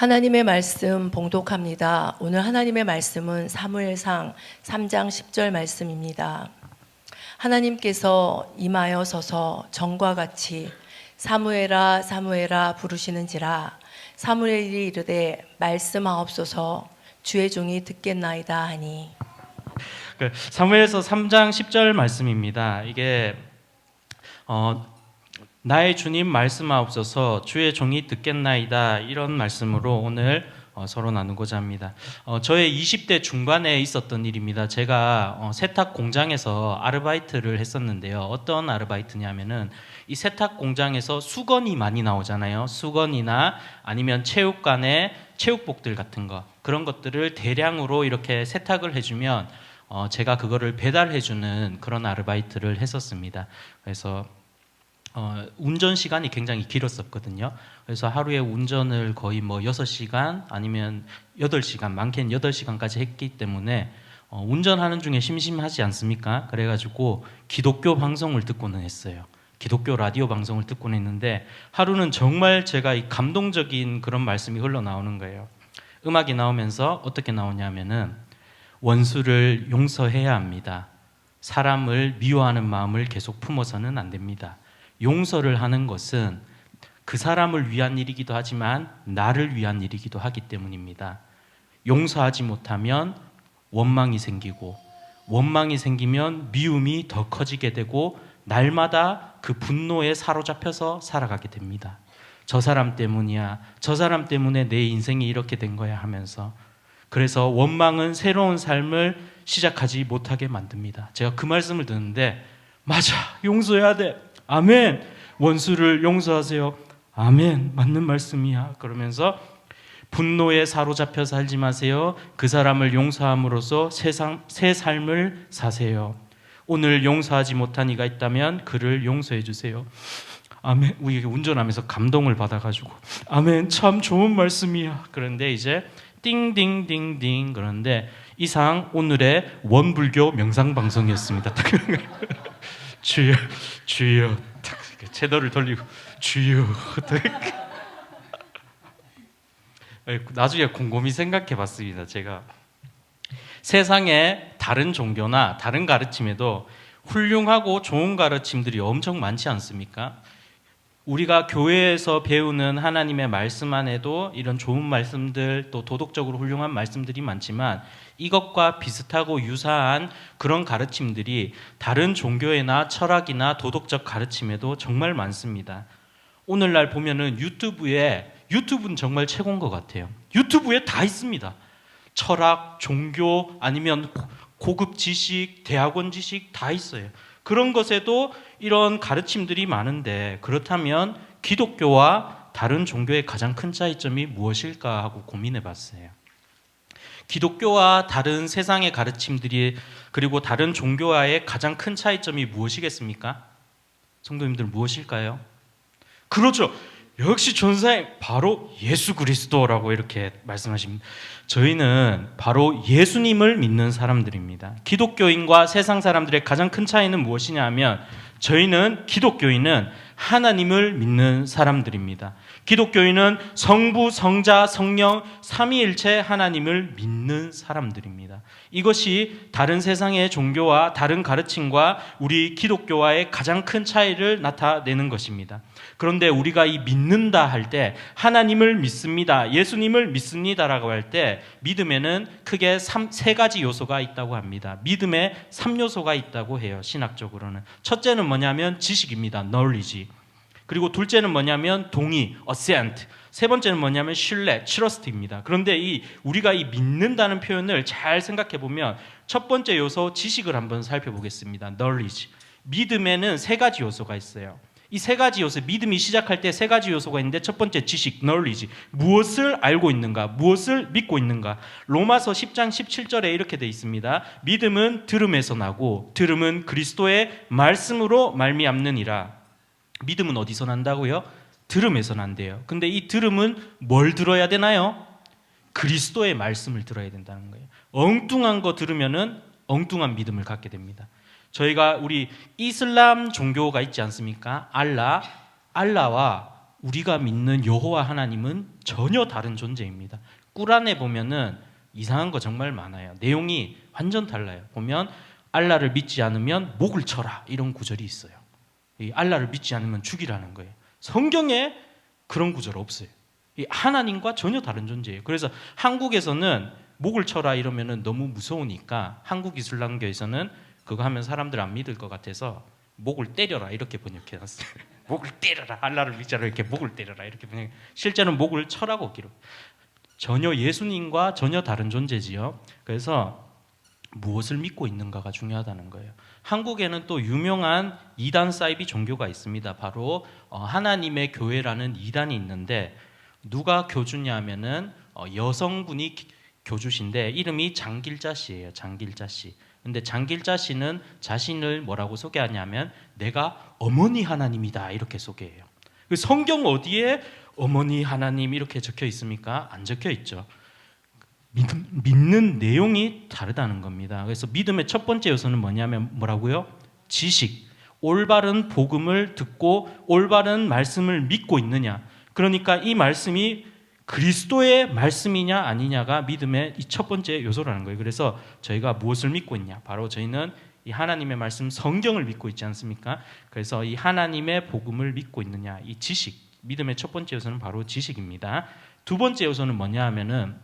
하나님의 말씀 봉독합니다. 오늘 하나님의 말씀은 사무엘상 3장 10절 말씀입니다. 하나님께서 임하여 서서 전과 같이 사무엘아 사무엘아 부르시는지라 사무엘이 이르되 말씀하옵소서 주의 종이 듣겠나이다 하니. 사무엘서 3장 10절 말씀입니다. 이게 나의 주님 말씀하옵소서 주의 종이 듣겠나이다, 이런 말씀으로 오늘 서로 나누고자 합니다. 저의 20대 중반에 있었던 일입니다. 제가 세탁 공장에서 아르바이트를 했었는데요. 어떤 아르바이트냐면은 이 세탁 공장에서 수건이 많이 나오잖아요. 수건이나 아니면 체육관에 체육복들 같은 거, 그런 것들을 대량으로 이렇게 세탁을 해주면 제가 그거를 배달해주는 그런 아르바이트를 했었습니다. 그래서 운전 시간이 굉장히 길었었거든요. 그래서 하루에 운전을 거의 6시간 아니면 8시간, 많게는 8시간까지 했기 때문에 운전하는 중에 심심하지 않습니까? 그래가지고 기독교 방송을 듣고는 했어요. 기독교 라디오 방송을 듣고는 했는데 하루는 정말 제가 이 감동적인 그런 말씀이 흘러나오는 거예요. 음악이 나오면서 어떻게 나오냐면은 원수를 용서해야 합니다. 사람을 미워하는 마음을 계속 품어서는 안 됩니다. 용서를 하는 것은 그 사람을 위한 일이기도 하지만 나를 위한 일이기도 하기 때문입니다. 용서하지 못하면 원망이 생기고, 원망이 생기면 미움이 더 커지게 되고, 날마다 그 분노에 사로잡혀서 살아가게 됩니다. 저 사람 때문이야, 저 사람 때문에 내 인생이 이렇게 된 거야 하면서. 그래서 원망은 새로운 삶을 시작하지 못하게 만듭니다. 제가 그 말씀을 듣는데, 맞아, 용서해야 돼, 아멘. 원수를 용서하세요, 아멘. 맞는 말씀이야. 그러면서 분노에 사로잡혀 살지 마세요. 그 사람을 용서함으로써 새 삶을 사세요. 오늘 용서하지 못한 이가 있다면 그를 용서해 주세요. 아멘. 우리 운전하면서 감동을 받아가지고 아멘, 참 좋은 말씀이야. 그런데 이제 띵띵띵띵, 그런데 이상 오늘의 원불교 명상방송이었습니다. 주여 주여, 채널을 돌리고 주여. 나중에 곰곰이 생각해 봤습니다. 제가 세상에 다른 종교나 다른 가르침에도 훌륭하고 좋은 가르침들이 엄청 많지 않습니까? 우리가 교회에서 배우는 하나님의 말씀 안에도 이런 좋은 말씀들, 또 도덕적으로 훌륭한 말씀들이 많지만 이것과 비슷하고 유사한 그런 가르침들이 다른 종교에나 철학이나 도덕적 가르침에도 정말 많습니다. 오늘날 보면은 유튜브는 정말 최고인 것 같아요. 유튜브에 다 있습니다. 철학, 종교, 아니면 고급 지식, 대학원 지식 다 있어요. 그런 것에도 이런 가르침들이 많은데, 그렇다면 기독교와 다른 종교의 가장 큰 차이점이 무엇일까 하고 고민해 봤어요. 기독교와 다른 세상의 가르침들이, 그리고 다른 종교와의 가장 큰 차이점이 무엇이겠습니까? 성도님들, 무엇일까요? 그렇죠. 역시 전사님, 바로 예수 그리스도라고 이렇게 말씀하십니다. 저희는 바로 예수님을 믿는 사람들입니다. 기독교인과 세상 사람들의 가장 큰 차이는 무엇이냐 하면, 저희는 기독교인은 하나님을 믿는 사람들입니다. 기독교인은 성부, 성자, 성령, 삼위일체 하나님을 믿는 사람들입니다. 이것이 다른 세상의 종교와 다른 가르침과 우리 기독교와의 가장 큰 차이를 나타내는 것입니다. 그런데 우리가 이 믿는다 할 때, 하나님을 믿습니다, 예수님을 믿습니다라고 할 때, 믿음에는 크게 세 가지 요소가 있다고 합니다. 믿음에 3요소가 있다고 해요, 신학적으로는. 첫째는 뭐냐면 지식입니다, knowledge. 그리고 둘째는 뭐냐면 동의, assent. 세 번째는 뭐냐면 신뢰, trust입니다. 그런데 우리가 이 믿는다는 표현을 잘 생각해 보면 첫 번째 요소 지식을 한번 살펴보겠습니다. knowledge. 믿음에는 세 가지 요소가 있어요. 이 세 가지 요소, 믿음이 시작할 때 세 가지 요소가 있는데, 첫 번째 지식, knowledge. 무엇을 알고 있는가, 무엇을 믿고 있는가. 로마서 10장 17절에 이렇게 돼 있습니다. 믿음은 들음에서 나고 들음은 그리스도의 말씀으로 말미암느니라. 믿음은 어디서 난다고요? 들음에서 난대요. 근데 이 들음은 뭘 들어야 되나요? 그리스도의 말씀을 들어야 된다는 거예요. 엉뚱한 거 들으면은 엉뚱한 믿음을 갖게 됩니다. 저희가 우리 이슬람 종교가 있지 않습니까? 알라와 우리가 믿는 여호와 하나님은 전혀 다른 존재입니다. 꾸란에 보면은 이상한 거 정말 많아요. 내용이 완전 달라요. 보면 알라를 믿지 않으면 목을 쳐라 이런 구절이 있어요. 이 알라를 믿지 않으면 죽이라는 거예요. 성경에 그런 구절 없어요. 이 하나님과 전혀 다른 존재예요. 그래서 한국에서는 목을 쳐라 이러면은 너무 무서우니까 한국 이슬람교에서는 그거 하면 사람들 안 믿을 것 같아서 목을 때려라 이렇게 번역해놨어요. 목을 때려라, 알라를 믿지 않으면 이렇게 목을 때려라 이렇게 번역. 실제는 목을 쳐라고 기록. 전혀 예수님과 전혀 다른 존재지요. 그래서 무엇을 믿고 있는가가 중요하다는 거예요. 한국에는 또 유명한 이단 사이비 종교가 있습니다. 바로 하나님의 교회라는 이단이 있는데 누가 교주냐 하면은 여성분이 교주신데 이름이 장길자 씨예요. 장길자 씨. 근데 장길자 씨는 자신을 뭐라고 소개하냐면 내가 어머니 하나님이다 이렇게 소개해요. 성경 어디에 어머니 하나님 이렇게 적혀 있습니까? 안 적혀 있죠. 믿는 내용이 다르다는 겁니다. 그래서 믿음의 첫 번째 요소는 뭐냐면 뭐라고요? 지식. 올바른 복음을 듣고 올바른 말씀을 믿고 있느냐. 그러니까 이 말씀이 그리스도의 말씀이냐 아니냐가 믿음의 이 첫 번째 요소라는 거예요. 그래서 저희가 무엇을 믿고 있냐? 바로 저희는 이 하나님의 말씀 성경을 믿고 있지 않습니까? 그래서 이 하나님의 복음을 믿고 있느냐? 이 지식. 믿음의 첫 번째 요소는 바로 지식입니다. 두 번째 요소는 뭐냐 하면은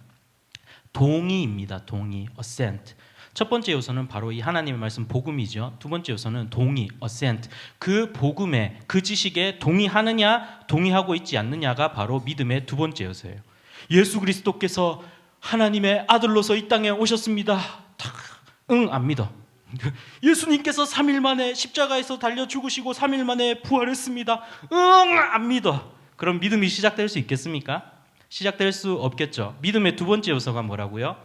동의입니다. 동의, assent. 첫 번째 요소는 바로 이 하나님의 말씀 복음이죠. 두 번째 요소는 동의, assent. 그 복음에, 그 지식에 동의하느냐, 동의하고 있지 않느냐가 바로 믿음의 두 번째 요소예요. 예수 그리스도께서 하나님의 아들로서 이 땅에 오셨습니다. 응, 안 믿어. 예수님께서 3일 만에 십자가에서 달려 죽으시고 3일 만에 부활했습니다. 응, 안 믿어. 그럼 믿음이 시작될 수 있겠습니까? 시작될 수 없겠죠. 믿음의 두 번째 요소가 뭐라고요?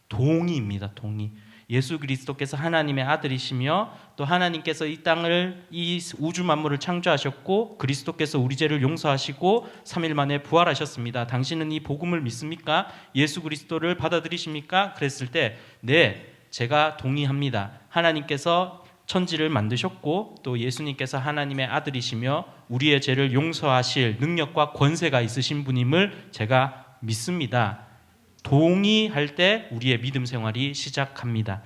동의입니다. 동의. 예수 그리스도께서 하나님의 아들이시며 또 하나님께서 이 땅을 이 우주 만물을 창조하셨고 그리스도께서 우리 죄를 용서하시고 3일 만에 부활하셨습니다. 당신은 이 복음을 믿습니까? 예수 그리스도를 받아들이십니까? 그랬을 때 네, 제가 동의합니다. 하나님께서 천지를 만드셨고 또 예수님께서 하나님의 아들이시며 우리의 죄를 용서하실 능력과 권세가 있으신 분임을 제가 믿습니다. 동의할 때 우리의 믿음 생활이 시작합니다.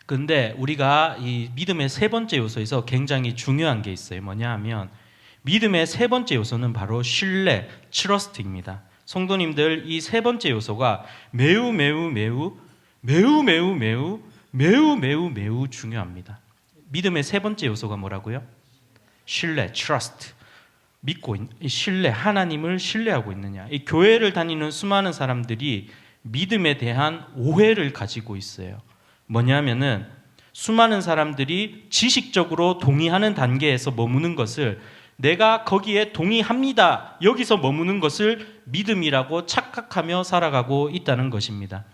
그런데 우리가 이 믿음의 세 번째 요소에서 굉장히 중요한 게 있어요. 뭐냐 하면 믿음의 세 번째 요소는 바로 신뢰, trust입니다. 성도님들 이 세 번째 요소가 매우 중요합니다. 믿음의 세 번째 요소가 뭐라고요? 신뢰, trust. 믿고 신뢰, 하나님을 신뢰하고 있느냐. 이 교회를 다니는 수많은 사람들이 믿음에 대한 오해를 가지고 있어요. 뭐냐면은 수많은 사람들이 지식적으로 동의하는 단계에서 머무는 것을 내가 거기에 동의합니다. 여기서 머무는 것을 믿음이라고 착각하며 살아가고 있다는 것입니다.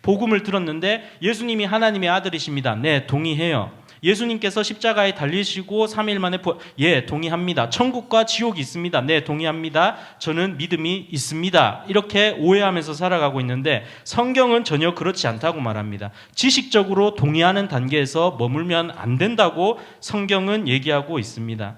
복음을 들었는데 예수님이 하나님의 아들이십니다. 네, 동의해요. 예수님께서 십자가에 달리시고 3일 만에 예, 동의합니다. 천국과 지옥이 있습니다. 네, 동의합니다. 저는 믿음이 있습니다. 이렇게 오해하면서 살아가고 있는데 성경은 전혀 그렇지 않다고 말합니다. 지식적으로 동의하는 단계에서 머물면 안 된다고 성경은 얘기하고 있습니다.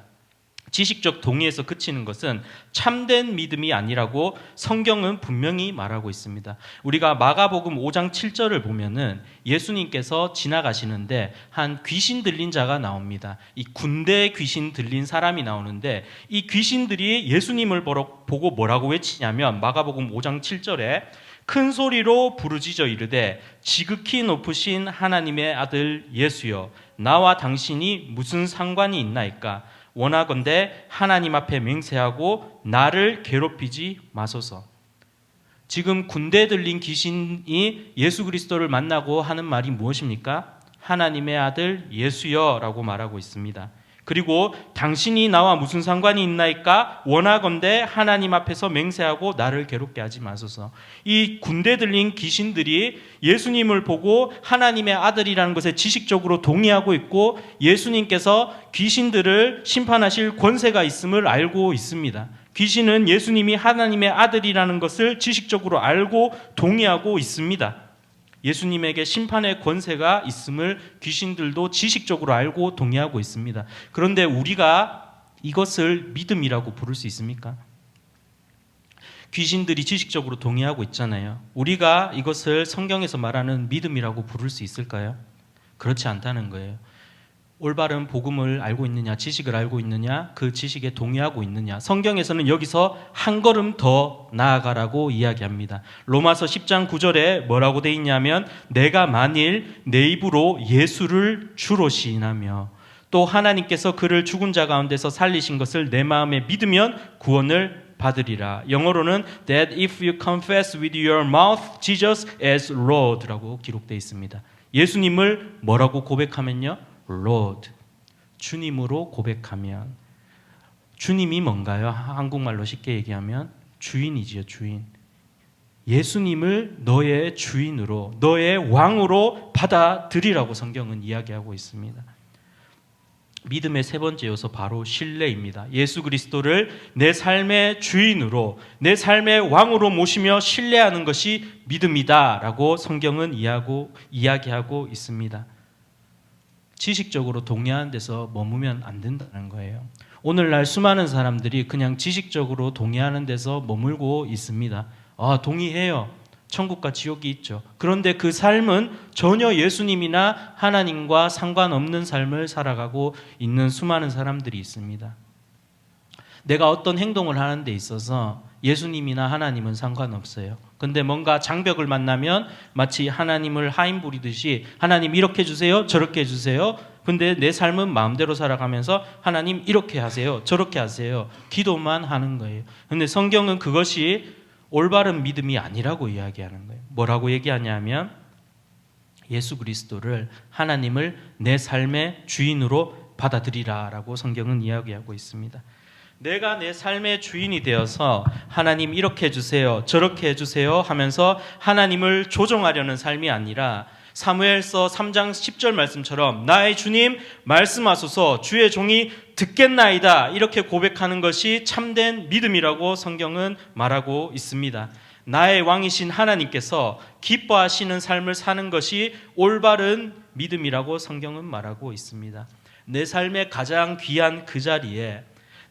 지식적 동의에서 그치는 것은 참된 믿음이 아니라고 성경은 분명히 말하고 있습니다. 우리가 마가복음 5장 7절을 보면은 예수님께서 지나가시는데 한 귀신 들린 자가 나옵니다. 이 군대 귀신 들린 사람이 나오는데 이 귀신들이 예수님을 보고 뭐라고 외치냐면 마가복음 5장 7절에 큰 소리로 부르짖어 이르되 지극히 높으신 하나님의 아들 예수여 나와 당신이 무슨 상관이 있나이까 원하건대 하나님 앞에 맹세하고 나를 괴롭히지 마소서. 지금 군대 들린 귀신이 예수 그리스도를 만나고 하는 말이 무엇입니까? 하나님의 아들 예수여라고 말하고 있습니다. 그리고 당신이 나와 무슨 상관이 있나이까? 원하건대 하나님 앞에서 맹세하고 나를 괴롭게 하지 마소서. 이 군대 들린 귀신들이 예수님을 보고 하나님의 아들이라는 것에 지식적으로 동의하고 있고 예수님께서 귀신들을 심판하실 권세가 있음을 알고 있습니다. 귀신은 예수님이 하나님의 아들이라는 것을 지식적으로 알고 동의하고 있습니다. 예수님에게 심판의 권세가 있음을 귀신들도 지식적으로 알고 동의하고 있습니다. 그런데 우리가 이것을 믿음이라고 부를 수 있습니까? 귀신들이 지식적으로 동의하고 있잖아요. 우리가 이것을 성경에서 말하는 믿음이라고 부를 수 있을까요? 그렇지 않다는 거예요. 올바른 복음을 알고 있느냐, 지식을 알고 있느냐, 그 지식에 동의하고 있느냐. 성경에서는 여기서 한 걸음 더 나아가라고 이야기합니다. 로마서 10장 9절에 뭐라고 돼 있냐면 내가 만일 내 입으로 예수를 주로 시인하며 또 하나님께서 그를 죽은 자 가운데서 살리신 것을 내 마음에 믿으면 구원을 받으리라. 영어로는 that if you confess with your mouth Jesus as Lord라고 기록되어 있습니다. 예수님을 뭐라고 고백하면요? Lord, 주님으로 고백하면. 주님이 뭔가요? 한국말로 쉽게 얘기하면 주인이지요, 주인. 예수님을 너의 주인으로, 너의 왕으로 받아들이라고 성경은 이야기하고 있습니다. 믿음의 세 번째 요소 바로 신뢰입니다. 예수 그리스도를 내 삶의 주인으로, 내 삶의 왕으로 모시며 신뢰하는 것이 믿음이다라고 성경은 이야기하고 있습니다. 지식적으로 동의하는 데서 머무면 안 된다는 거예요. 오늘날 수많은 사람들이 그냥 지식적으로 동의하는 데서 머물고 있습니다. 동의해요. 천국과 지옥이 있죠. 그런데 그 삶은 전혀 예수님이나 하나님과 상관없는 삶을 살아가고 있는 수많은 사람들이 있습니다. 내가 어떤 행동을 하는 데 있어서 예수님이나 하나님은 상관없어요. 근데 뭔가 장벽을 만나면 마치 하나님을 하인 부리듯이 하나님 이렇게 해주세요, 저렇게 해주세요. 근데 내 삶은 마음대로 살아가면서 하나님 이렇게 하세요, 저렇게 하세요. 기도만 하는 거예요. 근데 성경은 그것이 올바른 믿음이 아니라고 이야기하는 거예요. 뭐라고 얘기하냐면 예수 그리스도를, 하나님을 내 삶의 주인으로 받아들이라라고 성경은 이야기하고 있습니다. 내가 내 삶의 주인이 되어서 하나님 이렇게 해주세요, 저렇게 해주세요 하면서 하나님을 조종하려는 삶이 아니라 사무엘서 3장 10절 말씀처럼 나의 주님 말씀하소서 주의 종이 듣겠나이다 이렇게 고백하는 것이 참된 믿음이라고 성경은 말하고 있습니다. 나의 왕이신 하나님께서 기뻐하시는 삶을 사는 것이 올바른 믿음이라고 성경은 말하고 있습니다. 내 삶의 가장 귀한 그 자리에,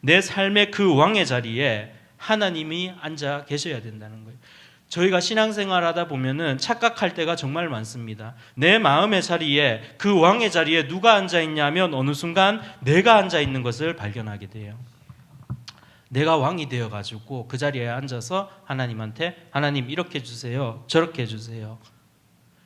내 삶의 그 왕의 자리에 하나님이 앉아 계셔야 된다는 거예요. 저희가 신앙생활 하다 보면은 착각할 때가 정말 많습니다. 내 마음의 자리에, 그 왕의 자리에 누가 앉아 있냐면 어느 순간 내가 앉아 있는 것을 발견하게 돼요. 내가 왕이 되어가지고 그 자리에 앉아서 하나님한테 하나님 이렇게 해주세요, 저렇게 해주세요.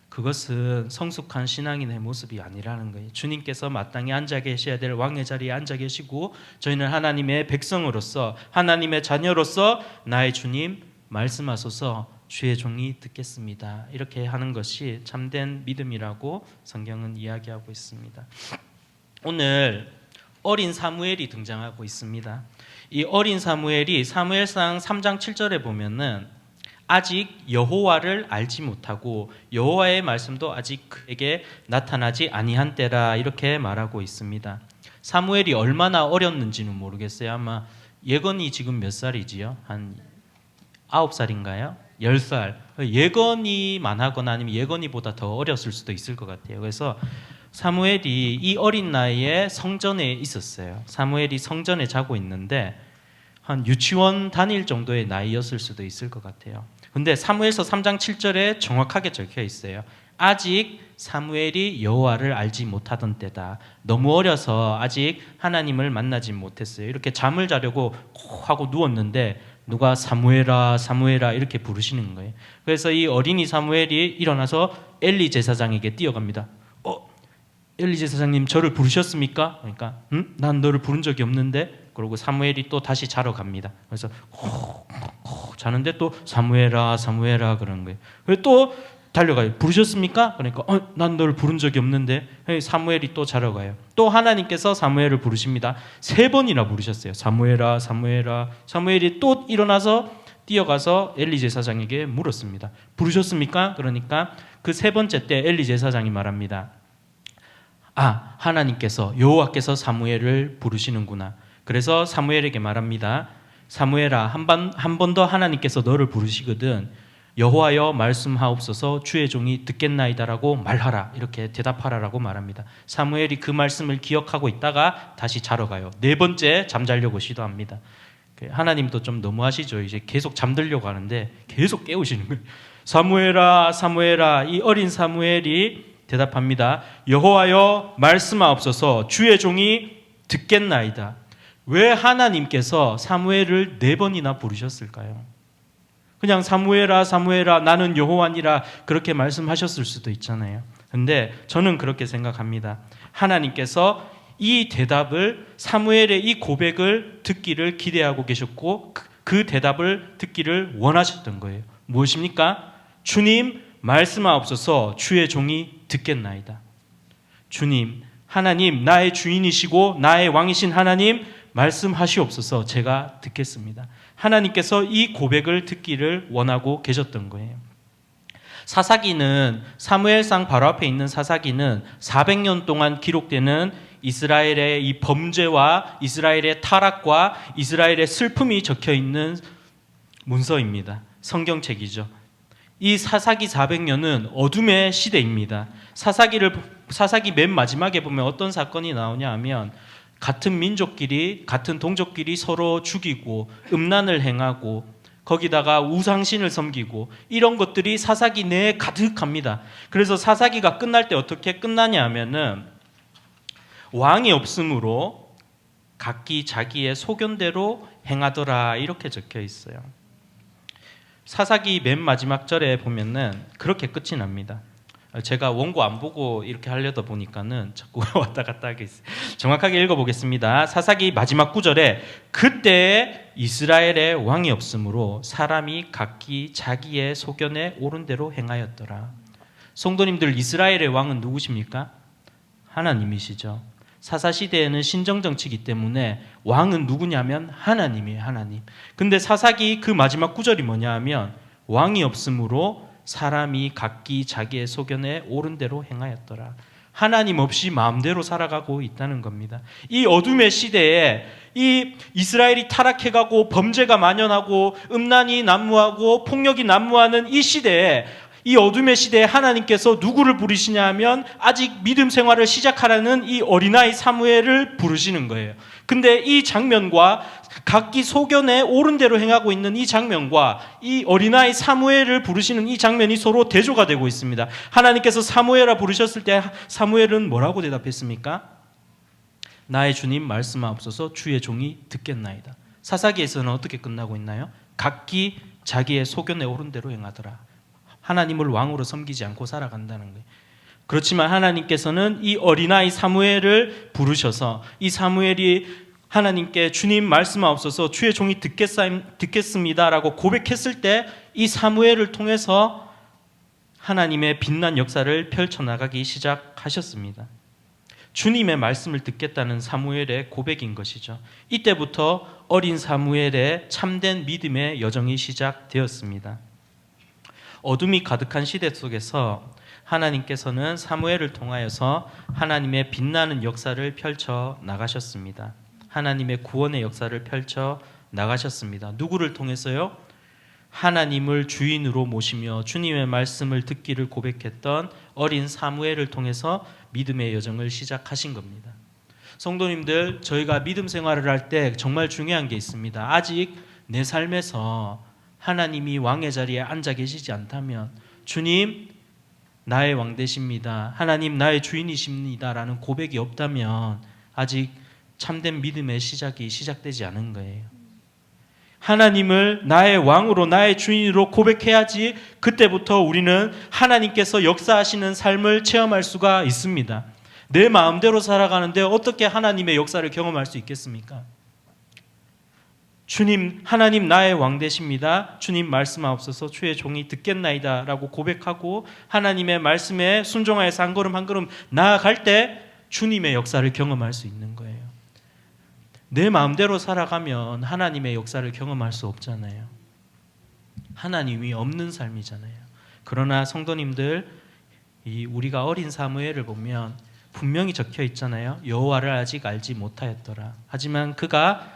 그것은 성숙한 신앙인의 모습이 아니라는 거예요. 주님께서 마땅히 앉아 계셔야 될 왕의 자리에 앉아 계시고 저희는 하나님의 백성으로서, 하나님의 자녀로서 나의 주님 말씀하소서 주의 종이 듣겠습니다. 이렇게 하는 것이 참된 믿음이라고 성경은 이야기하고 있습니다. 오늘 어린 사무엘이 등장하고 있습니다. 이 어린 사무엘이 사무엘상 3장 7절에 보면은 아직 여호와를 알지 못하고 여호와의 말씀도 아직 그에게 나타나지 아니한 때라 이렇게 말하고 있습니다. 사무엘이 얼마나 어렸는지는 모르겠어요. 아마 예건이 지금 몇 살이지요? 한 9살인가요? 10살. 예건이만 하거나 아니면 예건이보다 더 어렸을 수도 있을 것 같아요. 그래서 사무엘이 이 어린 나이에 성전에 있었어요. 사무엘이 성전에 자고 있는데 한 유치원 다닐 정도의 나이였을 수도 있을 것 같아요. 근데 사무엘서 3장 7절에 정확하게 적혀 있어요. 아직 사무엘이 여호와를 알지 못하던 때다. 너무 어려서 아직 하나님을 만나지 못했어요. 이렇게 잠을 자려고 하고 누웠는데 누가 사무엘아 사무엘아 이렇게 부르시는 거예요. 그래서 이 어린이 사무엘이 일어나서 엘리 제사장에게 뛰어갑니다. 엘리 제사장님 저를 부르셨습니까? 그러니까 난 너를 부른 적이 없는데. 그리고 사무엘이 또 다시 자러 갑니다. 그래서 자는데 또 사무엘아 사무엘아 그러는 거예요. 그래서 또 달려가요. 부르셨습니까? 그러니까 난 너를 부른 적이 없는데. 사무엘이 또 자러 가요. 또 하나님께서 사무엘을 부르십니다. 3번이나 부르셨어요. 사무엘아 사무엘아. 사무엘이 또 일어나서 뛰어가서 엘리 제사장에게 물었습니다. 부르셨습니까? 그러니까 그 3번째 때 엘리 제사장이 말합니다. 하나님께서 여호와께서 사무엘을 부르시는구나. 그래서 사무엘에게 말합니다. 사무엘아 한 번 더 하나님께서 너를 부르시거든 여호와여 말씀하옵소서 주의 종이 듣겠나이다라고 말하라 이렇게 대답하라라고 말합니다. 사무엘이 그 말씀을 기억하고 있다가 다시 자러 가요. 네 번째 잠자려고 시도합니다. 하나님도 좀 너무하시죠. 이제 계속 잠들려고 하는데 계속 깨우시는 거예요. 사무엘아 사무엘아. 이 어린 사무엘이 대답합니다. 여호와여 말씀하옵소서 주의 종이 듣겠나이다. 왜 하나님께서 사무엘을 4번이나 부르셨을까요? 그냥 사무엘아 사무엘아 나는 여호와니라 그렇게 말씀하셨을 수도 있잖아요. 근데 저는 그렇게 생각합니다. 하나님께서 이 대답을, 사무엘의 이 고백을 듣기를 기대하고 계셨고 그 대답을 듣기를 원하셨던 거예요. 무엇입니까? 주님 말씀하옵소서 주의 종이 듣겠나이다. 주님 하나님 나의 주인이시고 나의 왕이신 하나님 말씀하시옵소서 제가 듣겠습니다. 하나님께서 이 고백을 듣기를 원하고 계셨던 거예요. 사사기는, 사무엘상 바로 앞에 있는 사사기는 400년 동안 기록되는 이스라엘의 이 범죄와 이스라엘의 타락과 이스라엘의 슬픔이 적혀 있는 문서입니다. 성경책이죠. 이 사사기 400년은 어둠의 시대입니다. 사사기 맨 마지막에 보면 어떤 사건이 나오냐 하면 같은 민족끼리, 같은 동족끼리 서로 죽이고 음란을 행하고 거기다가 우상신을 섬기고 이런 것들이 사사기 내에 가득합니다. 그래서 사사기가 끝날 때 어떻게 끝나냐 하면은 왕이 없으므로 각기 자기의 소견대로 행하더라 이렇게 적혀 있어요. 사사기 맨 마지막 절에 보면은 그렇게 끝이 납니다. 제가 원고 안 보고 이렇게 하려다 보니까는 자꾸 왔다 갔다 하게 있어요. 정확하게 읽어보겠습니다. 사사기 마지막 구절에 그때 이스라엘의 왕이 없으므로 사람이 각기 자기의 소견에 옳은 대로 행하였더라. 성도님들, 이스라엘의 왕은 누구십니까? 하나님이시죠. 사사시대에는 신정정치이기 때문에 왕은 누구냐면 하나님이에요. 하나님. 근데 사사기 그 마지막 구절이 뭐냐 하면 왕이 없으므로 사람이 각기 자기의 소견에 옳은 대로 행하였더라. 하나님 없이 마음대로 살아가고 있다는 겁니다. 이 어둠의 시대에 이 이스라엘이 타락해가고 범죄가 만연하고 음란이 난무하고 폭력이 난무하는 이 시대에, 이 어둠의 시대에 하나님께서 누구를 부르시냐 하면 아직 믿음 생활을 시작하라는 이 어린아이 사무엘을 부르시는 거예요. 근데 이 장면과 각기 소견에 옳은 대로 행하고 있는 이 장면과 이 어린아이 사무엘을 부르시는 이 장면이 서로 대조가 되고 있습니다. 하나님께서 사무엘아 부르셨을 때 사무엘은 뭐라고 대답했습니까? 나의 주님 말씀하옵소서 주의 종이 듣겠나이다. 사사기에서는 어떻게 끝나고 있나요? 각기 자기의 소견에 옳은 대로 행하더라. 하나님을 왕으로 섬기지 않고 살아간다는 거예요. 그렇지만 하나님께서는 이 어린아이 사무엘을 부르셔서 이 사무엘이 하나님께 주님 말씀하옵소서 주의 종이 듣겠습니다라고 고백했을 때 이 사무엘을 통해서 하나님의 빛난 역사를 펼쳐나가기 시작하셨습니다. 주님의 말씀을 듣겠다는 사무엘의 고백인 것이죠. 이때부터 어린 사무엘의 참된 믿음의 여정이 시작되었습니다. 어둠이 가득한 시대 속에서 하나님께서는 사무엘을 통하여서 하나님의 빛나는 역사를 펼쳐 나가셨습니다. 하나님의 구원의 역사를 펼쳐 나가셨습니다. 누구를 통해서요? 하나님을 주인으로 모시며 주님의 말씀을 듣기를 고백했던 어린 사무엘을 통해서 믿음의 여정을 시작하신 겁니다. 성도님들, 저희가 믿음 생활을 할 때 정말 중요한 게 있습니다. 아직 내 삶에서 하나님이 왕의 자리에 앉아 계시지 않다면 주님 나의 왕 되십니다. 하나님 나의 주인이십니다. 라는 고백이 없다면 아직 참된 믿음의 시작이 시작되지 않은 거예요. 하나님을 나의 왕으로 나의 주인으로 고백해야지 그때부터 우리는 하나님께서 역사하시는 삶을 체험할 수가 있습니다. 내 마음대로 살아가는데 어떻게 하나님의 역사를 경험할 수 있겠습니까? 주님, 하나님 나의 왕 되십니다. 주님 말씀하옵소서 주의 종이 듣겠나이다 라고 고백하고 하나님의 말씀에 순종하여서 한 걸음 한 걸음 나아갈 때 주님의 역사를 경험할 수 있는 거예요. 내 마음대로 살아가면 하나님의 역사를 경험할 수 없잖아요. 하나님이 없는 삶이잖아요. 그러나 성도님들, 우리가 어린 사무엘을 보면 분명히 적혀 있잖아요. 여호와를 아직 알지 못하였더라. 하지만 그가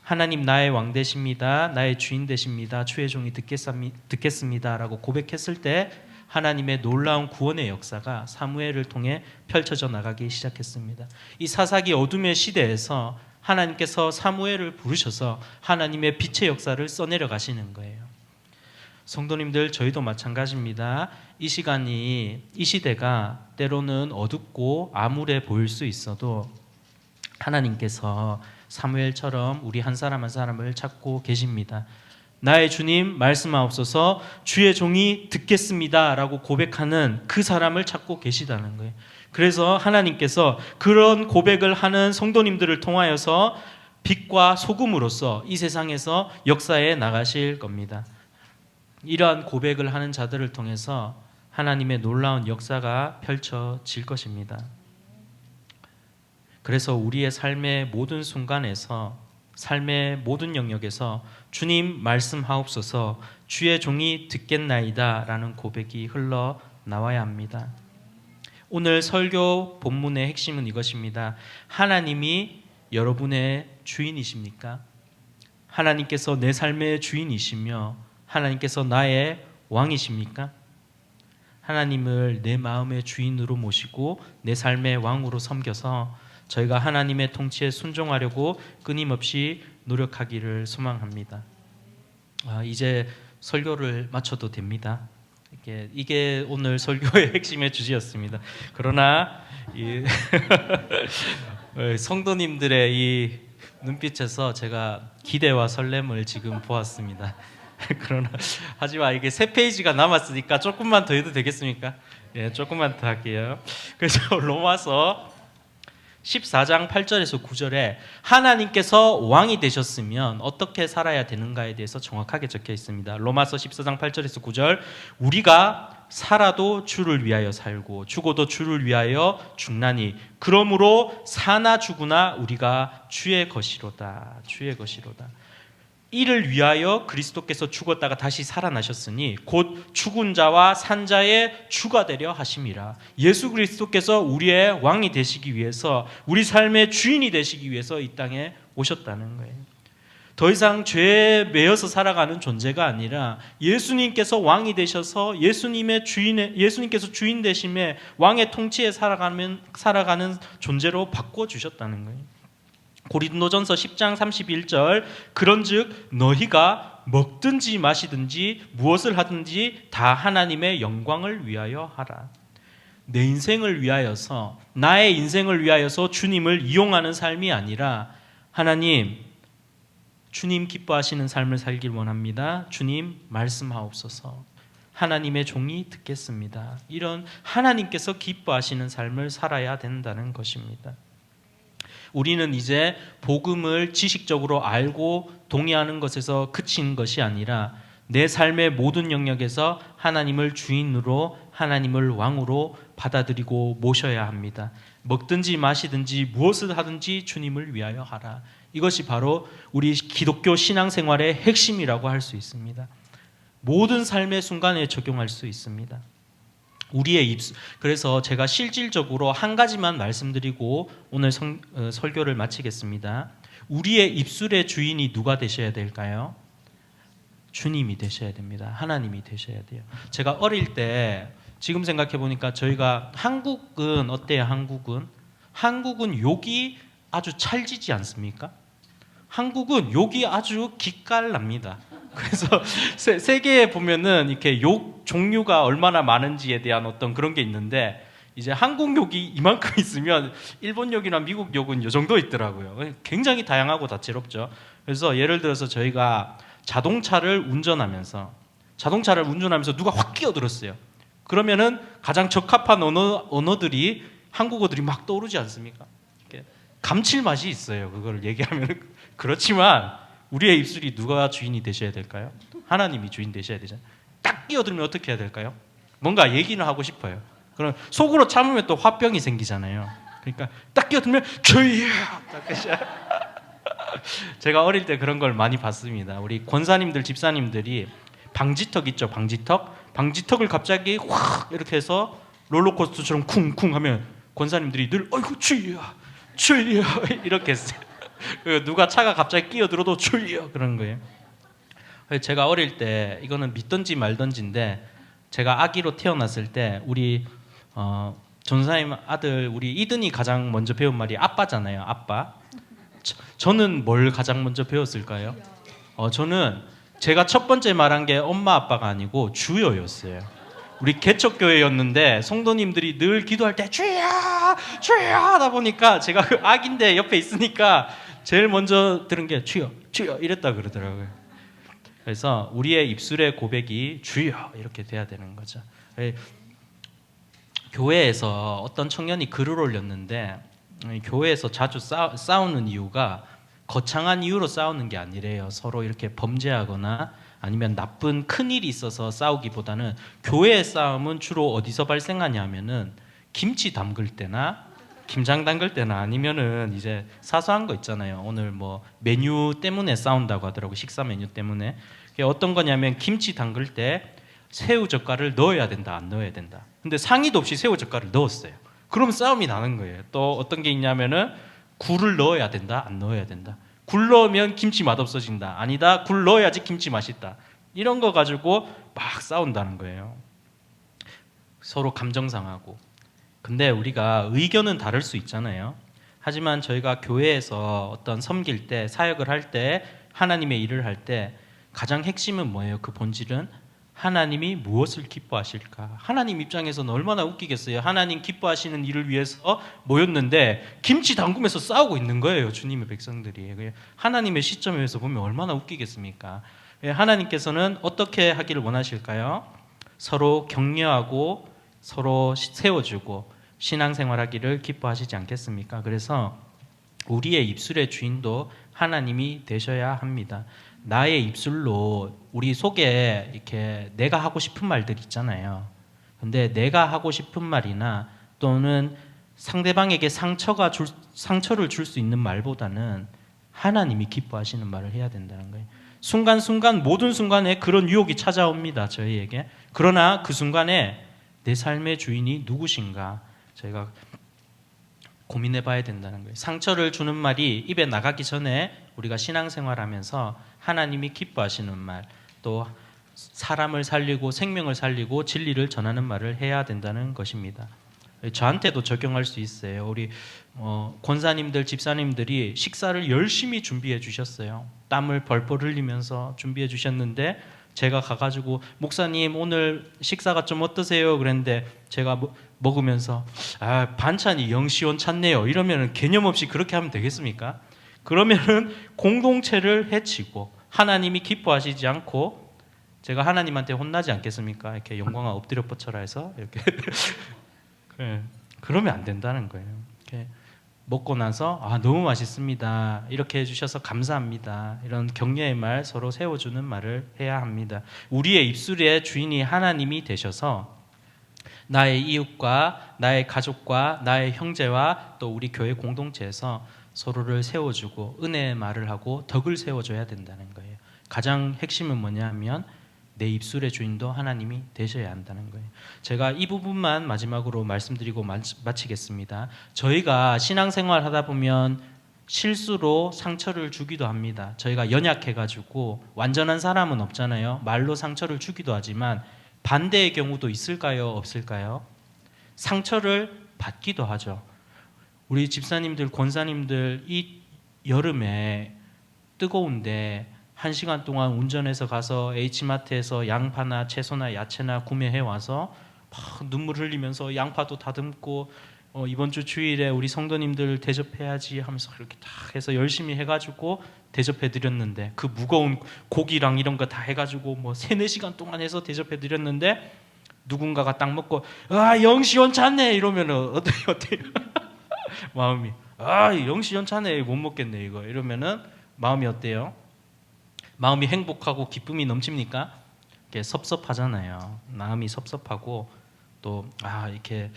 하나님 나의 왕 되십니다. 나의 주인 되십니다. 주의 종이 듣겠습니다. 라고 고백했을 때 하나님의 놀라운 구원의 역사가 사무엘을 통해 펼쳐져 나가기 시작했습니다. 이 사사기 어둠의 시대에서 하나님께서 사무엘을 부르셔서 하나님의 빛의 역사를 써내려 가시는 거예요. 성도님들, 저희도 마찬가지입니다. 이 시대가 때로는 어둡고 암울해 보일 수 있어도 하나님께서 사무엘처럼 우리 한 사람 한 사람을 찾고 계십니다. 나의 주님 말씀하옵소서, 주의 종이 듣겠습니다 라고 고백하는 그 사람을 찾고 계시다는 거예요. 그래서 하나님께서 그런 고백을 하는 성도님들을 통하여서 빛과 소금으로서 이 세상에서 역사에 나가실 겁니다. 이러한 고백을 하는 자들을 통해서 하나님의 놀라운 역사가 펼쳐질 것입니다. 그래서 우리의 삶의 모든 순간에서, 삶의 모든 영역에서 주님 말씀하옵소서, 주의 종이 듣겠나이다 라는 고백이 흘러나와야 합니다. 오늘 설교 본문의 핵심은 이것입니다. 하나님이 여러분의 주인이십니까? 하나님께서 내 삶의 주인이시며 하나님께서 나의 왕이십니까? 하나님을 내 마음의 주인으로 모시고 내 삶의 왕으로 섬겨서 저희가 하나님의 통치에 순종하려고 끊임없이 노력하기를 소망합니다. 이제 설교를 마쳐도 됩니다. 이게 오늘 설교의 핵심의 주제였습니다. 그러나 성도님들의 이 눈빛에서 제가 기대와 설렘을 지금 보았습니다. 그러나 하지만 이게 3페이지가 남았으니까 조금만 더 해도 되겠습니까? 예, 조금만 더 할게요. 그래서 로마서 14장 8절에서 9절에 하나님께서 왕이 되셨으면 어떻게 살아야 되는가에 대해서 정확하게 적혀 있습니다. 로마서 14장 8절에서 9절, 우리가 살아도 주를 위하여 살고 죽어도 주를 위하여 죽나니 그러므로 사나 죽으나 우리가 주의 것이로다. 주의 것이로다. 이를 위하여 그리스도께서 죽었다가 다시 살아나셨으니 곧 죽은 자와 산 자의 주가 되려 하심이라. 예수 그리스도께서 우리의 왕이 되시기 위해서, 우리 삶의 주인이 되시기 위해서 이 땅에 오셨다는 거예요. 더 이상 죄에 매여서 살아가는 존재가 아니라 예수님께서 왕이 되셔서 예수님께서 주인 되심에 왕의 통치에 살아가는 존재로 바꿔주셨다는 거예요. 고린도전서 10장 31절, 그런즉 너희가 먹든지 마시든지 무엇을 하든지 다 하나님의 영광을 위하여 하라. 내 인생을 위하여서, 나의 인생을 위하여서 주님을 이용하는 삶이 아니라 하나님, 주님 기뻐하시는 삶을 살길 원합니다. 주님 말씀하옵소서. 하나님의 종이 듣겠습니다. 이런 하나님께서 기뻐하시는 삶을 살아야 된다는 것입니다. 우리는 이제 복음을 지식적으로 알고 동의하는 것에서 그친 것이 아니라 내 삶의 모든 영역에서 하나님을 주인으로, 하나님을 왕으로 받아들이고 모셔야 합니다. 먹든지 마시든지 무엇을 하든지 주님을 위하여 하라. 이것이 바로 우리 기독교 신앙생활의 핵심이라고 할 수 있습니다. 모든 삶의 순간에 적용할 수 있습니다. 우리의 입술. 그래서 제가 실질적으로 한 가지만 말씀드리고 오늘 설교를 마치겠습니다. 우리의 입술의 주인이 누가 되셔야 될까요? 주님이 되셔야 됩니다. 하나님이 되셔야 돼요. 제가 어릴 때, 지금 생각해 보니까 저희가 한국은 어때요? 한국은 욕이 아주 찰지지 않습니까? 한국은 욕이 아주 기깔납니다. 그래서 세계에 보면은 이렇게 욕 종류가 얼마나 많은지에 대한 어떤 그런 게 있는데, 이제 한국 욕이 이만큼 있으면 일본 욕이나 미국 욕은 이 정도 있더라고요. 굉장히 다양하고 다채롭죠. 그래서 예를 들어서 저희가 자동차를 운전하면서 누가 확 끼어들었어요. 그러면은 가장 적합한 언어들이 한국어들이 막 떠오르지 않습니까? 감칠맛이 있어요. 그걸 얘기하면. 그렇지만 우리의 입술이 누가 주인이 되셔야 될까요? 하나님이 주인 되셔야 되잖아요. 딱 끼어들면 어떻게 해야 될까요? 뭔가 얘기는 하고 싶어요. 그럼 속으로 참으면 또 화병이 생기잖아요. 그러니까 딱 끼어들면 주여! 제가 어릴 때 그런 걸 많이 봤습니다. 우리 권사님들, 집사님들이 방지턱 있죠, 방지턱을 갑자기 확 이렇게 해서 롤러코스터처럼 쿵쿵 하면 권사님들이 늘 어이구 주여 이렇게 했어요. 누가 차가 갑자기 끼어들어도 주여 그런 거예요. 제가 어릴 때 이거는 믿던지 말던지인데 제가 아기로 태어났을 때 우리 전사님 아들 우리 이든이 가장 먼저 배운 말이 아빠잖아요. 아빠. 저는 뭘 가장 먼저 배웠을까요? 저는 제가 첫 번째 말한 게 엄마 아빠가 아니고 주여였어요. 우리 개척교회였는데 성도님들이 늘 기도할 때 주여 주여 하다 보니까 제가 그 아기인데 옆에 있으니까 제일 먼저 들은 게 주여 주여 이랬다 그러더라고요. 그래서 우리의 입술의 고백이 주여 이렇게 돼야 되는 거죠. 교회에서 어떤 청년이 글을 올렸는데 교회에서 자주 싸우는 이유가 거창한 이유로 싸우는 게 아니래요. 서로 이렇게 범죄하거나 아니면 나쁜 큰일이 있어서 싸우기보다는 교회의 싸움은 주로 어디서 발생하냐 하면은 김치 담글 때나 김장 담글 때나 아니면은 이제 사소한 거 있잖아요. 오늘 뭐 메뉴 때문에 싸운다고 하더라고요. 식사 메뉴 때문에. 그게 어떤 거냐면 김치 담글 때 새우젓갈을 넣어야 된다 안 넣어야 된다. 근데 상의도 없이 새우젓갈을 넣었어요. 그럼 싸움이 나는 거예요. 또 어떤 게 있냐면은 굴을 넣어야 된다 안 넣어야 된다. 굴 넣으면 김치 맛 없어진다. 아니다. 굴 넣어야지 김치 맛있다. 이런 거 가지고 막 싸운다는 거예요. 서로 감정 상하고. 근데 우리가 의견은 다를 수 있잖아요. 하지만 저희가 교회에서 어떤 섬길 때 사역을 할 때 하나님의 일을 할 때 가장 핵심은 뭐예요? 그 본질은 하나님이 무엇을 기뻐하실까? 하나님 입장에서는 얼마나 웃기겠어요. 하나님 기뻐하시는 일을 위해서 모였는데 김치 담그면서 싸우고 있는 거예요. 주님의 백성들이. 하나님의 시점에서 보면 얼마나 웃기겠습니까? 하나님께서는 어떻게 하기를 원하실까요? 서로 격려하고 서로 세워주고 신앙생활하기를 기뻐하시지 않겠습니까? 그래서 우리의 입술의 주인도 하나님이 되셔야 합니다. 나의 입술로 우리 속에 이렇게 내가 하고 싶은 말들 있잖아요. 근데 내가 하고 싶은 말이나 또는 상대방에게 상처를 줄 수 있는 말보다는 하나님이 기뻐하시는 말을 해야 된다는 거예요. 순간순간 모든 순간에 그런 유혹이 찾아옵니다. 저희에게. 그러나 그 순간에 내 삶의 주인이 누구신가 저희가 고민해 봐야 된다는 거예요. 상처를 주는 말이 입에 나가기 전에 우리가 신앙생활하면서 하나님이 기뻐하시는 말, 또 사람을 살리고 생명을 살리고 진리를 전하는 말을 해야 된다는 것입니다. 저한테도 적용할 수 있어요. 우리 권사님들, 집사님들이 식사를 열심히 준비해 주셨어요. 땀을 벌벌 흘리면서 준비해 주셨는데 제가 가가지고 목사님 오늘 식사가 좀 어떠세요? 그랬는데 제가 먹으면서 반찬이 영 시원찮네요. 이러면 개념 없이 그렇게 하면 되겠습니까? 그러면은 공동체를 해치고 하나님이 기뻐하시지 않고 제가 하나님한테 혼나지 않겠습니까? 이렇게 영광아 엎드려 뻗쳐라 해서 이렇게 그러면 안 된다는 거예요. 이렇게 먹고 나서 너무 맛있습니다. 이렇게 해주셔서 감사합니다. 이런 격려의 말 서로 세워주는 말을 해야 합니다. 우리의 입술의 주인이 하나님이 되셔서 나의 이웃과 나의 가족과 나의 형제와 또 우리 교회 공동체에서 서로를 세워주고 은혜의 말을 하고 덕을 세워줘야 된다는 거예요. 가장 핵심은 뭐냐 하면 내 입술의 주인도 하나님이 되셔야 한다는 거예요. 제가 이 부분만 마지막으로 말씀드리고 마치겠습니다. 저희가 신앙생활 하다 보면 실수로 상처를 주기도 합니다. 저희가 연약해가지고 완전한 사람은 없잖아요. 말로 상처를 주기도 하지만 반대의 경우도 있을까요? 없을까요? 상처를 받기도 하죠. 우리 집사님들, 권사님들 이 여름에 뜨거운데 1시간 동안 운전해서 가서 H마트에서 양파나 채소나 야채나 구매해 와서 막 눈물 흘리면서 양파도 다듬고 이번 주 주일에 우리 성도님들 대접해야지 하면서 이렇게 다 해서 열심히 해가지고 대접해 드렸는데 그 무거운 고기랑 이런 거 다 해가지고 뭐 3-4시간 동안 해서 대접해 드렸는데 누군가가 딱 먹고 영 시원찮네 이러면은 어때요? 마음이 영 시원찮네 못 먹겠네 이거 이러면은 마음이 어때요? 마음이 행복하고 기쁨이 넘칩니까? 이렇게 섭섭하잖아요. 마음이 섭섭하고 또 이렇게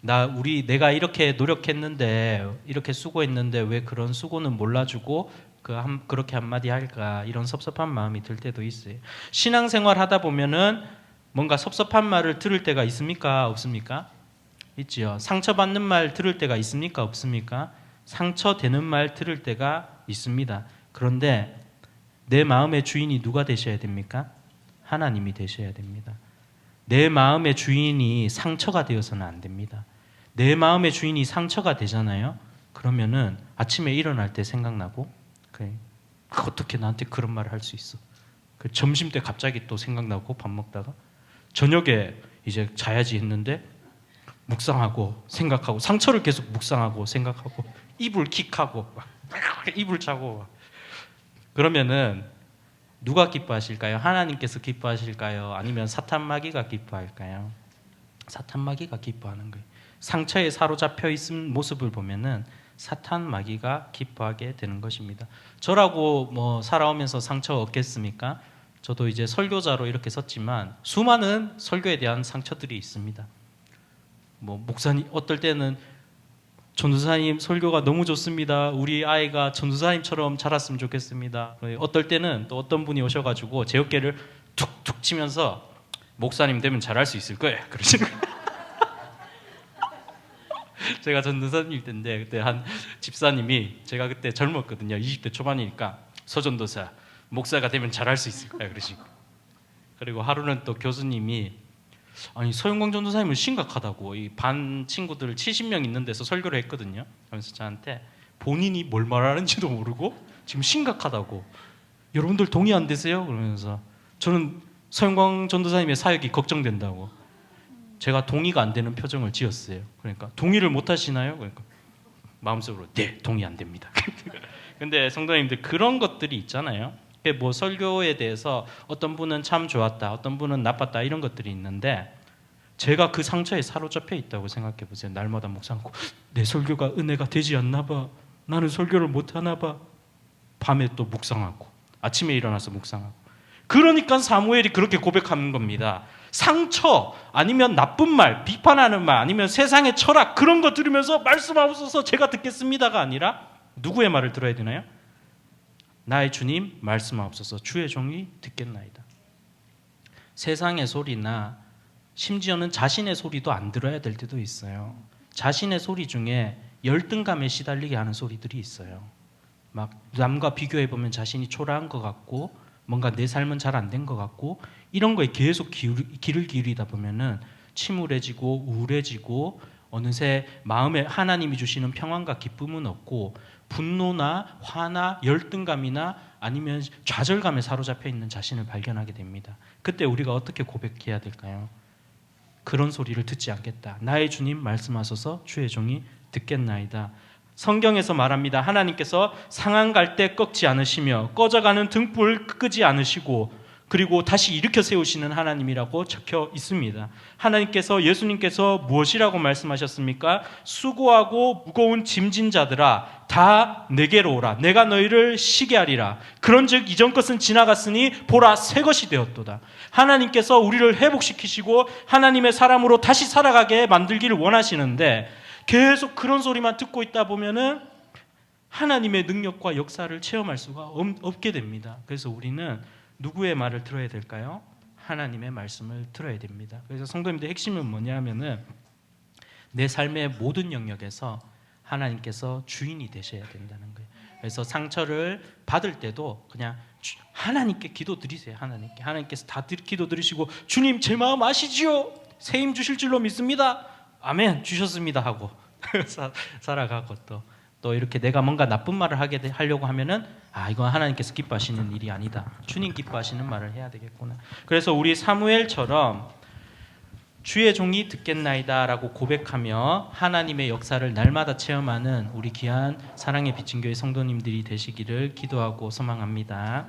내가 이렇게 노력했는데 이렇게 수고했는데 왜 그런 수고는 몰라주고 그렇게 한마디 할까 이런 섭섭한 마음이 들 때도 있어요. 신앙생활 하다 보면은 뭔가 섭섭한 말을 들을 때가 있습니까? 없습니까? 있지요. 상처받는 말 들을 때가 있습니까? 없습니까? 상처되는 말 들을 때가 있습니다. 그런데 내 마음의 주인이 누가 되셔야 됩니까? 하나님이 되셔야 됩니다. 내 마음의 주인이 상처가 되어서는 안 됩니다. 내 마음의 주인이 상처가 되잖아요. 그러면은 아침에 일어날 때 생각나고, 그래, 어떻게 나한테 그런 말을 할 수 있어? 점심 때 갑자기 또 생각나고 밥 먹다가 저녁에 이제 자야지 했는데 묵상하고 생각하고 상처를 계속 묵상하고 생각하고 이불 킥하고 이불 차고 그러면은 누가 기뻐하실까요? 하나님께서 기뻐하실까요? 아니면 사탄 마귀가 기뻐할까요? 사탄 마귀가 기뻐하는 거예요. 상처에 사로잡혀 있는 모습을 보면은 사탄 마귀가 기뻐하게 되는 것입니다. 저라고 뭐 살아오면서 상처 없겠습니까? 저도 이제 설교자로 이렇게 섰지만 수많은 설교에 대한 상처들이 있습니다. 뭐 목사님 어떨 때는 전도사님 설교가 너무 좋습니다. 우리 아이가 전도사님처럼 자랐으면 좋겠습니다. 어떨 때는 또 어떤 분이 오셔가지고 제 어깨를 툭툭 치면서 목사님 되면 잘할 수 있을 거예요. 그러시는 거예요. 제가 전도사님 때인데 그때 한 집사님이 제가 그때 젊었거든요. 20대 초반이니까 서전도사 목사가 되면 잘할 수 있을 거예요. 그러시고 그리고 하루는 또 교수님이 아니 서영광 전도사님은 심각하다고 이 반 친구들 70명 있는 데서 설교를 했거든요. 그래서 저한테 본인이 뭘 말하는지도 모르고 지금 심각하다고 여러분들 동의 안 되세요? 그러면서 저는 서영광 전도사님의 사역이 걱정된다고 제가 동의가 안 되는 표정을 지었어요. 그러니까 동의를 못 하시나요? 그러니까 마음속으로 네 동의 안 됩니다. 근데 성도님들 그런 것들이 있잖아요. 뭐 설교에 대해서 어떤 분은 참 좋았다, 어떤 분은 나빴다 이런 것들이 있는데 제가 그 상처에 사로잡혀 있다고 생각해 보세요. 날마다 묵상하고 내 설교가 은혜가 되지 않나 봐. 나는 설교를 못 하나 봐. 밤에 또 묵상하고 아침에 일어나서 묵상하고 그러니까 사무엘이 그렇게 고백하는 겁니다. 상처 아니면 나쁜 말, 비판하는 말 아니면 세상의 철학 그런 거 들으면서 말씀하옵소서 제가 듣겠습니다가 아니라 누구의 말을 들어야 되나요? 나의 주님 말씀하옵소서 주의 종이 듣겠나이다. 세상의 소리나 심지어는 자신의 소리도 안 들어야 될 때도 있어요. 자신의 소리 중에 열등감에 시달리게 하는 소리들이 있어요. 막 남과 비교해보면 자신이 초라한 것 같고 뭔가 내 삶은 잘 안 된 것 같고 이런 거에 계속 귀를 기울이다 보면은 침울해지고 우울해지고 어느새 마음에 하나님이 주시는 평안과 기쁨은 없고 분노나 화나 열등감이나 아니면 좌절감에 사로잡혀 있는 자신을 발견하게 됩니다. 그때 우리가 어떻게 고백해야 될까요? 그런 소리를 듣지 않겠다. 나의 주님 말씀하소서 주의 종이 듣겠나이다. 성경에서 말합니다. 하나님께서 상한 갈 때 꺾지 않으시며 꺼져가는 등불 끄지 않으시고 그리고 다시 일으켜 세우시는 하나님이라고 적혀 있습니다. 하나님께서 예수님께서 무엇이라고 말씀하셨습니까? 수고하고 무거운 짐진 자들아 다 내게로 오라. 내가 너희를 쉬게 하리라. 그런즉 이전 것은 지나갔으니 보라 새 것이 되었도다. 하나님께서 우리를 회복시키시고 하나님의 사람으로 다시 살아가게 만들기를 원하시는데 계속 그런 소리만 듣고 있다 보면은 하나님의 능력과 역사를 체험할 수가 없게 됩니다. 그래서 우리는 누구의 말을 들어야 될까요? 하나님의 말씀을 들어야 됩니다. 그래서 성도님들 핵심은 뭐냐면은 내 삶의 모든 영역에서 하나님께서 주인이 되셔야 된다는 거예요. 그래서 상처를 받을 때도 그냥 하나님께 기도드리세요. 하나님께서 다 기도드리시고 주님 제 마음 아시지요? 새 힘 주실 줄로 믿습니다. 아멘 주셨습니다 하고 살아가고 또 이렇게 내가 뭔가 나쁜 말을 하려고 하면은 이건 하나님께서 기뻐하시는 일이 아니다. 주님 기뻐하시는 말을 해야 되겠구나. 그래서 우리 사무엘처럼 주의 종이 듣겠나이다라고 고백하며 하나님의 역사를 날마다 체험하는 우리 귀한 사랑의 빛인 교회 성도님들이 되시기를 기도하고 소망합니다.